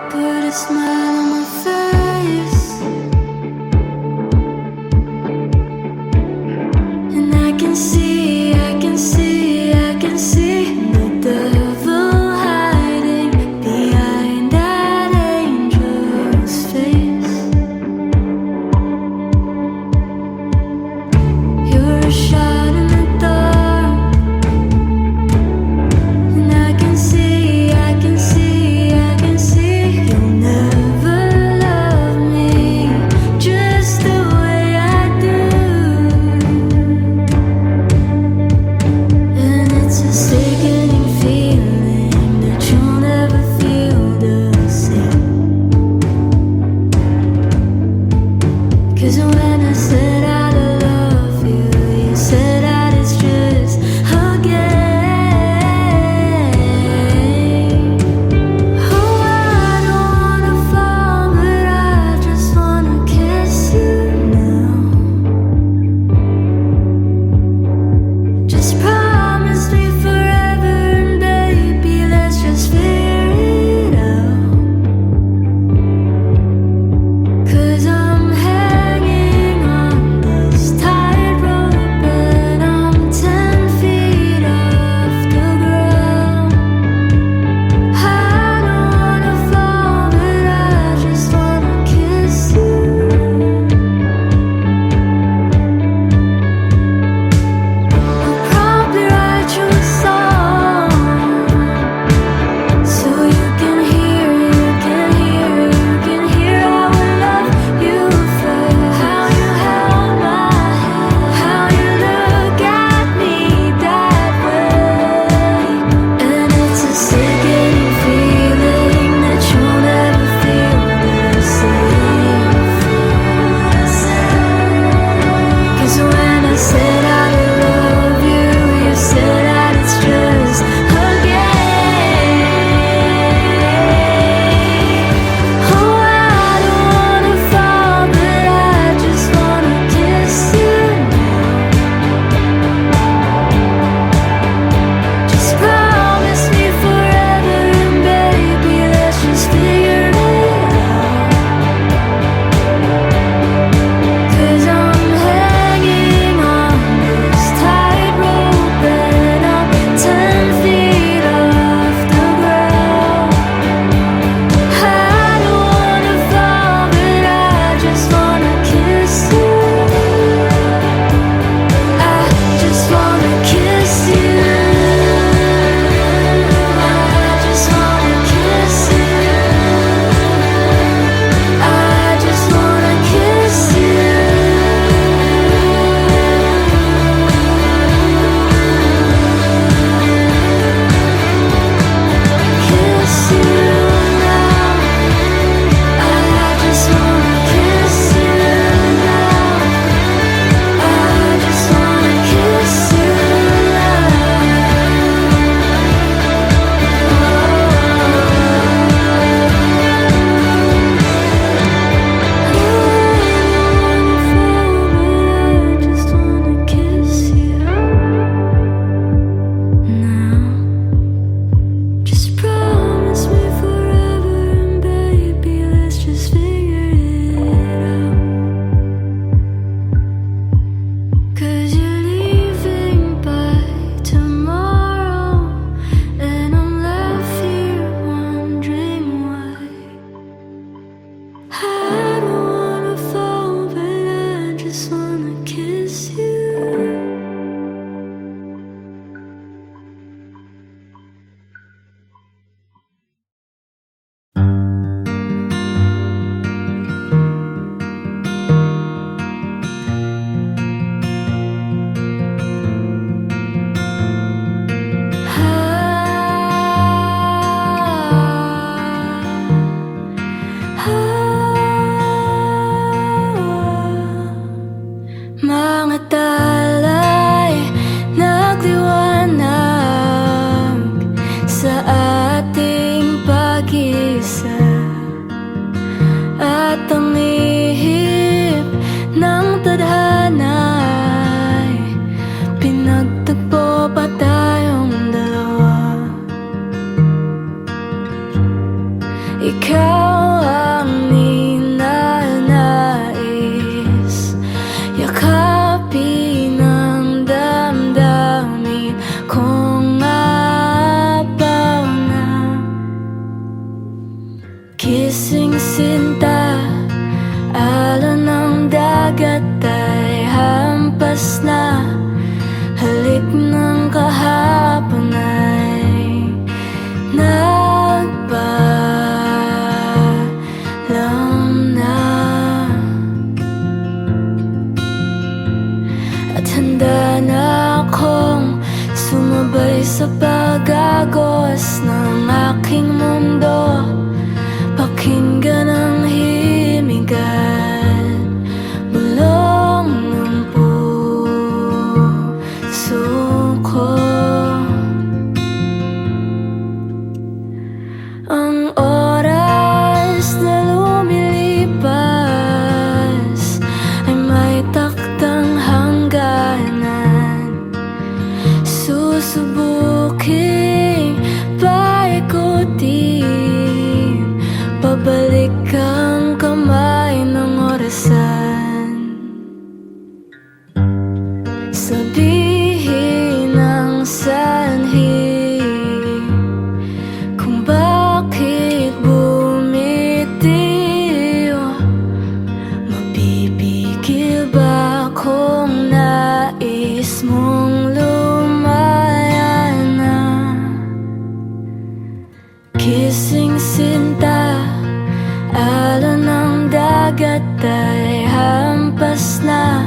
Put a smile on my face, and I can see, I can see, I can see the devil hiding behind that angel's face. You're a shot in the dark, and I can see, I can see, I can see you'll never love sumabay sa pag-agos ng aking mundo. Pakinggan ang himigan, bulong ng puso ko. Ang oras na lumilipas ay may taktang hangganan. Susubuking paikutin, pabalik ang kamay ng orasan. Sabihin ang sanhi kung bakit bumitiw. Mapipigil ba kung nais mong lumaya na? Kising sinta, alon ng dagat ay hampas na.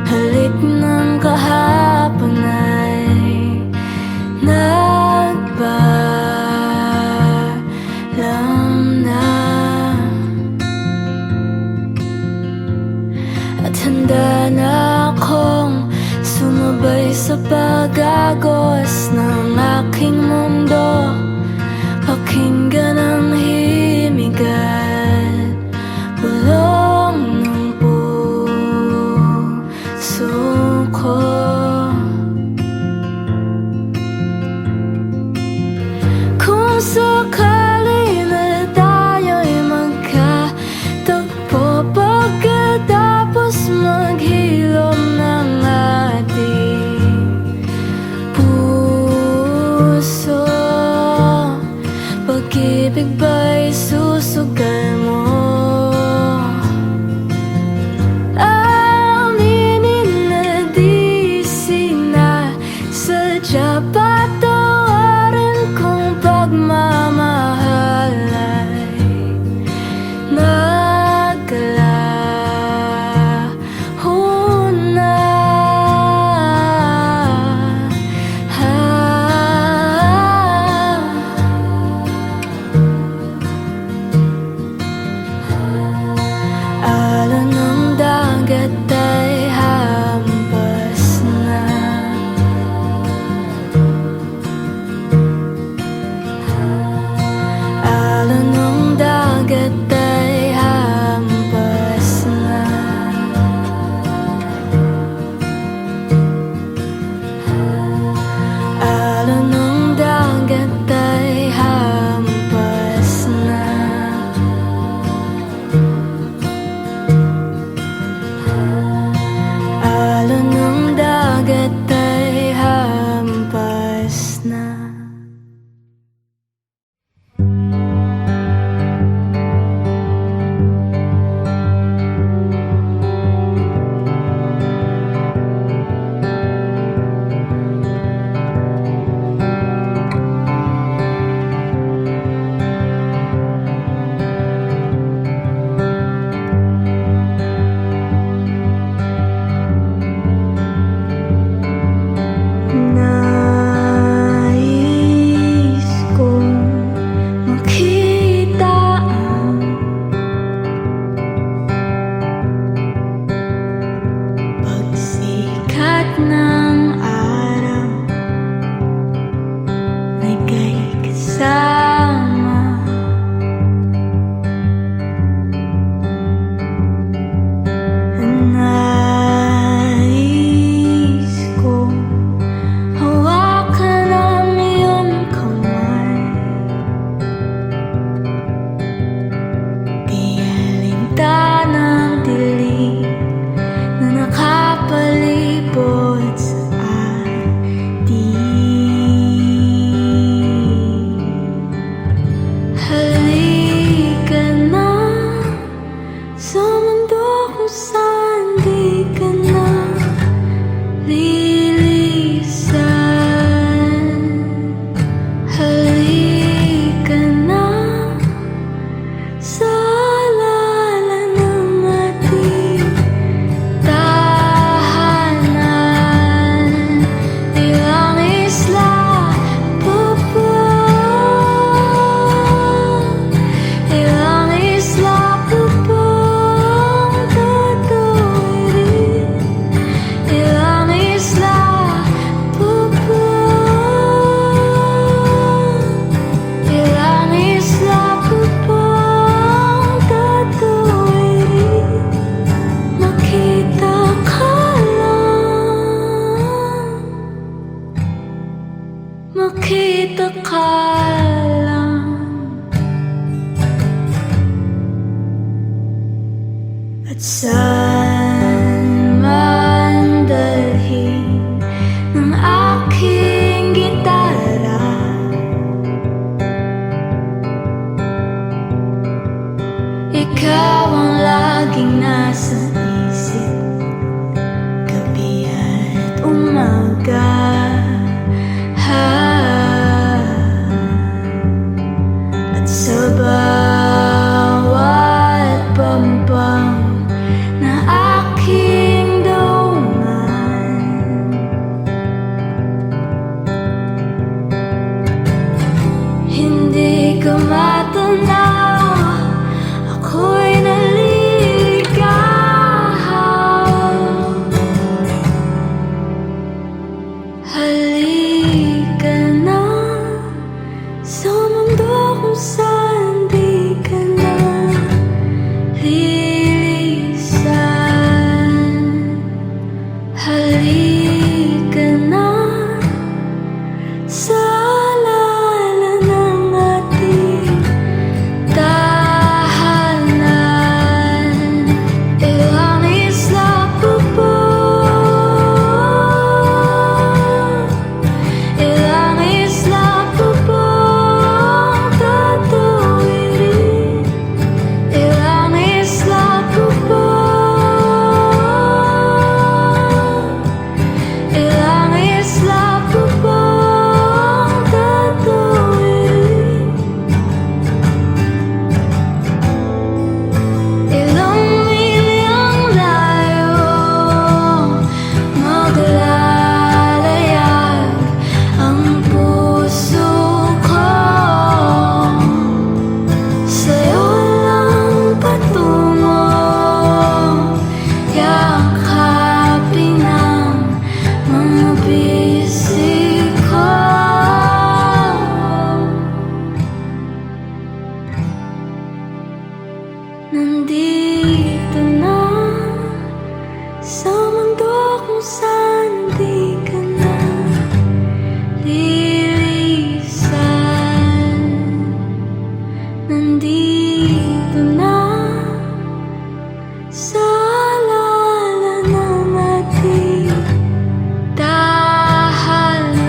Halik ng kahapon ay nagpaalam na. At handa na akong sumabay sa pag-agos ng aking mundo. Pakinggan ang himigan, bulong ng puso ko. Kung sakali na tayo'y magkatagpo, pagkatapos maghilom ng ating puso, pag-ibig ba'y susugal mo? Aminin na di sinasadya, patawarin kung pagmamahal ay naglaho na. Alon ng dagat ay hampas na. makita ka lang. At saan man dalhin ng aking gitara, ikaw ang laging nasa isip, gabi at umaga. At sa bawat pampang na aking dungan, hindi ka matanaw, ako'y naligaw. Halika na sa mundo kung saan di ka na lilisan. Halika na sa alala ng ating tahanan. Ilang isla pa ba? Ilang isla pa ba ang tatawirin? Ilang isla pa ba? Ilang isla pa ba ang tatawirin? Ilang mili ang layo maglalayag ang puso ko, sa'yo lang patungo, yakapin ang mga bisig ko. Nandito na sa mundo kung saan di ka na lilisan. Nandito na sa alala ng ating tahanan.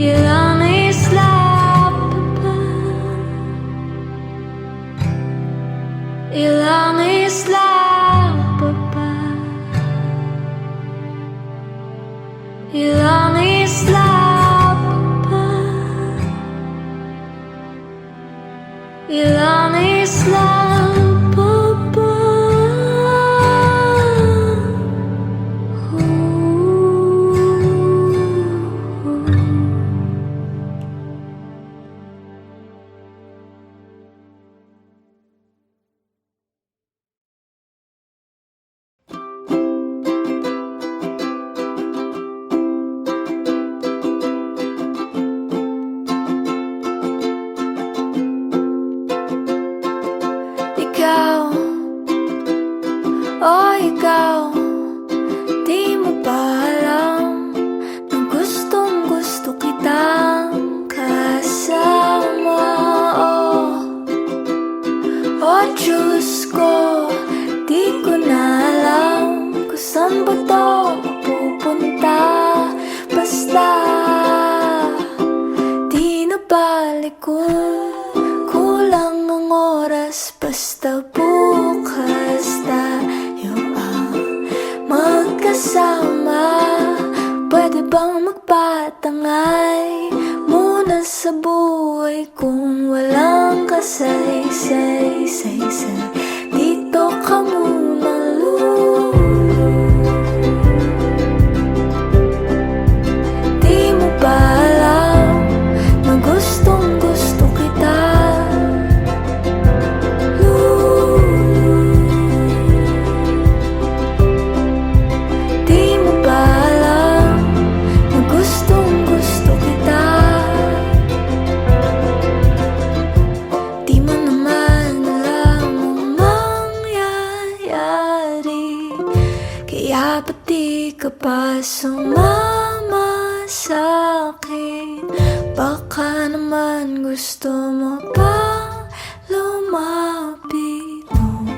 Ilang isla pa ba? Ilang isla pa ba? Ilang isla pa ba? Ilang isla pa ba? Ikaw, oh ikaw, di mo ba alam na gustong gusto kitang kasama? Oh Diyos ko, di ko na alam kung saan ba to mapupunta. Basta di na balik kulang ang oras. Basta bukas tayo ang magkasama. Pwede bang magpatangay muna sa buhay kung walang kasay-say-say-say? Dito ka muna, Lord. Di mo ba alam na gustong gusto kita? Kaya ba't di ka pa sumama sa akin. Baka naman gusto mo bang lumapit mo?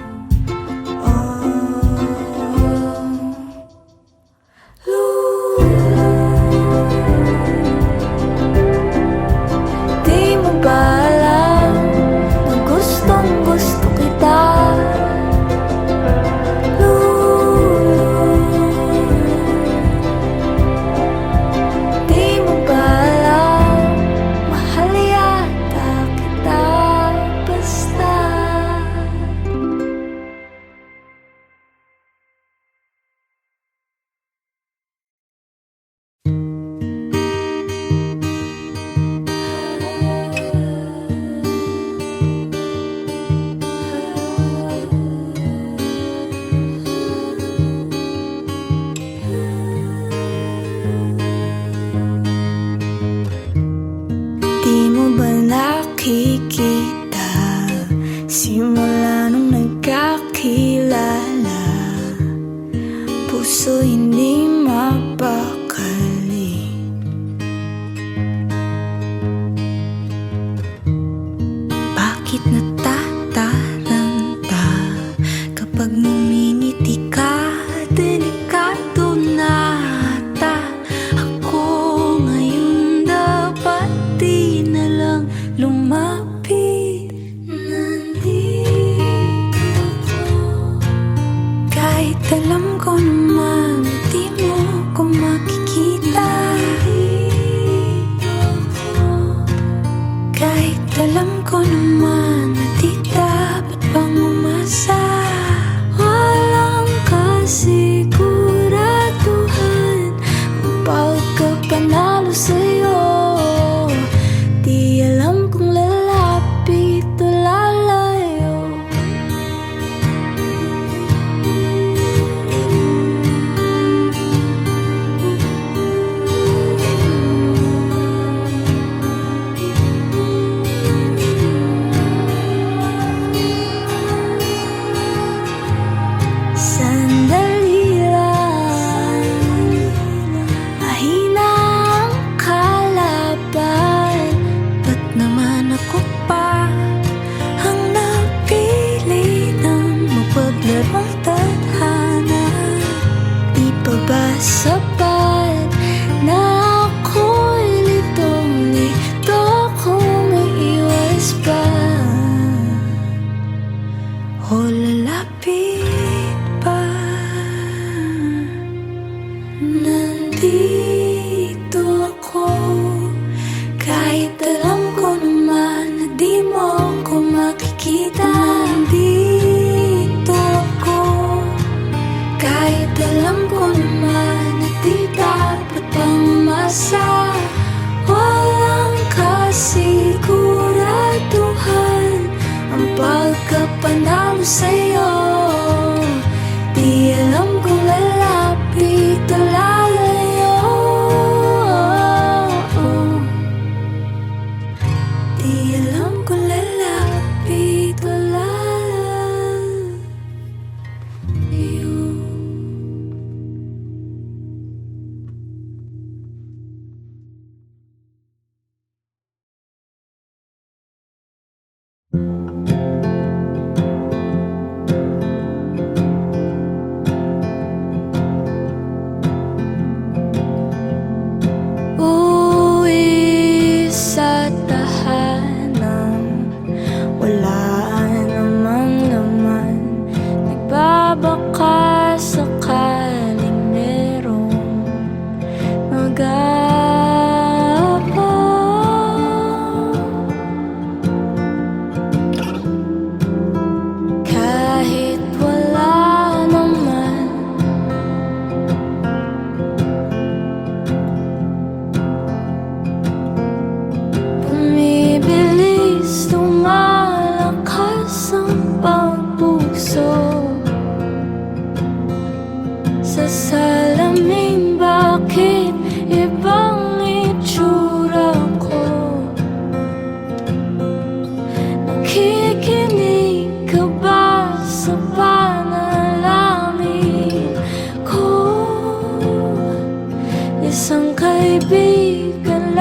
Di mo ba alam na gustong gusto kita? Di mo ba alam, mahal yata kita basta. Di mo ba nakikita, simula nung nagkakilala, puso hindi mapakali. Bakit natataranta kapag ngumingiti ka? Delikado na ata ako ngayon, dapat di na lang lumapit. Nandito ako, kahit alam ko naman di mo ko makikita. Nandito ako, kahit alam ko naman na di dapat pang umasa. Walang kasiguraduhan ang pagkapanalo sa'yo. Di alam kung lalapit o lalayo. Sandali lang, mahina ang kalaban. Ba't naman ako pa ang napili ng mapaglarong tadhana? Di pa ba sapat na ako'y litong-lito kung may iwas pa? O lalapit pa? Nandito ako, kahit alam ko naman na di mo ko makikita. Nandito ako, kahit alam ko naman na di dapat pang umasa. Walang kasiguraduhan ang pagkapanalo sa'yo. Di alam kung lalapit o lalayo. Di alam kung lalapit o lalayo. Uwi sa tahanan, wala namang laman. Nagbabaka sakaling merong mag-aabang. Kahit wala naman, bumibilis, lumalakas ang pagpuso. Sa salamin, bakit ibang itsura ko? Nakikinig ka ba sa panalangin ko? Isang kaibigan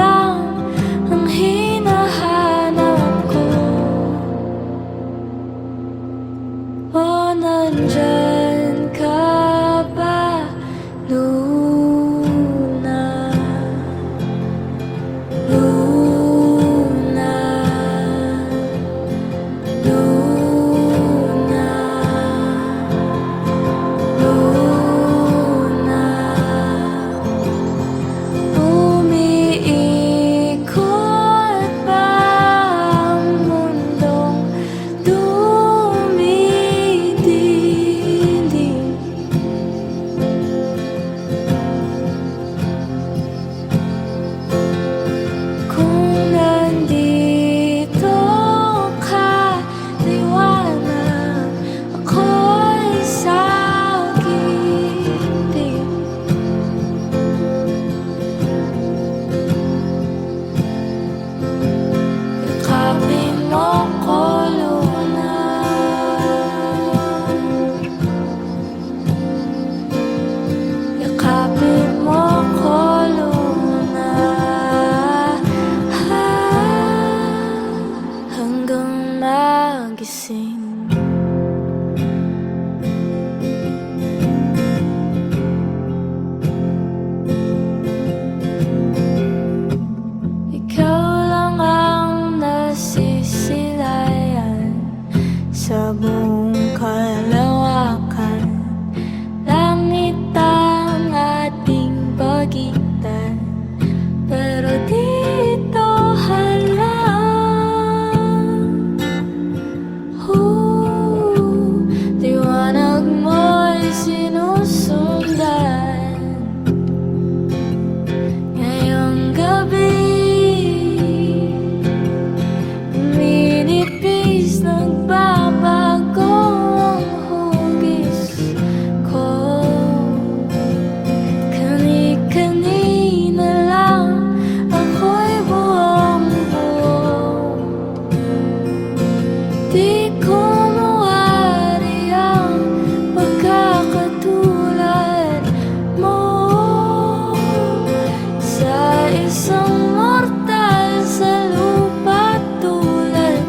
isang mortal sa lupa tulad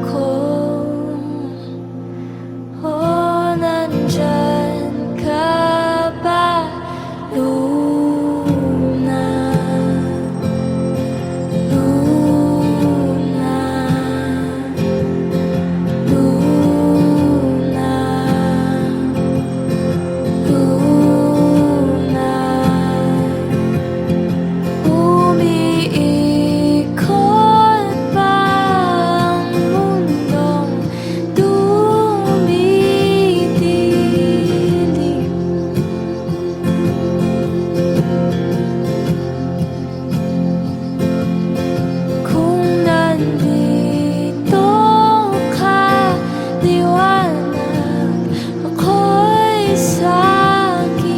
ko. Oh, nandyan ka ba, Luna? Luna, Luna, Luna. Umiikot pa ang mundong dumidilim. Kung nandito ka, liwanag, ako'y sagipin.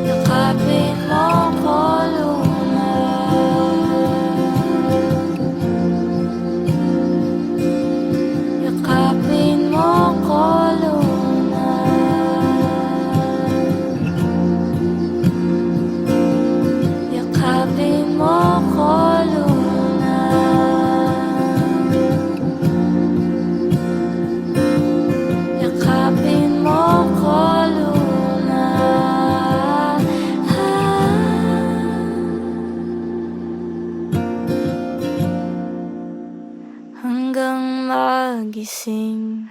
Yakapin mo ko, Luna. Yakapin mo ko, Luna. Yakapin mo ko, Luna. Yakapin mo ko, Luna. Hanggang magising.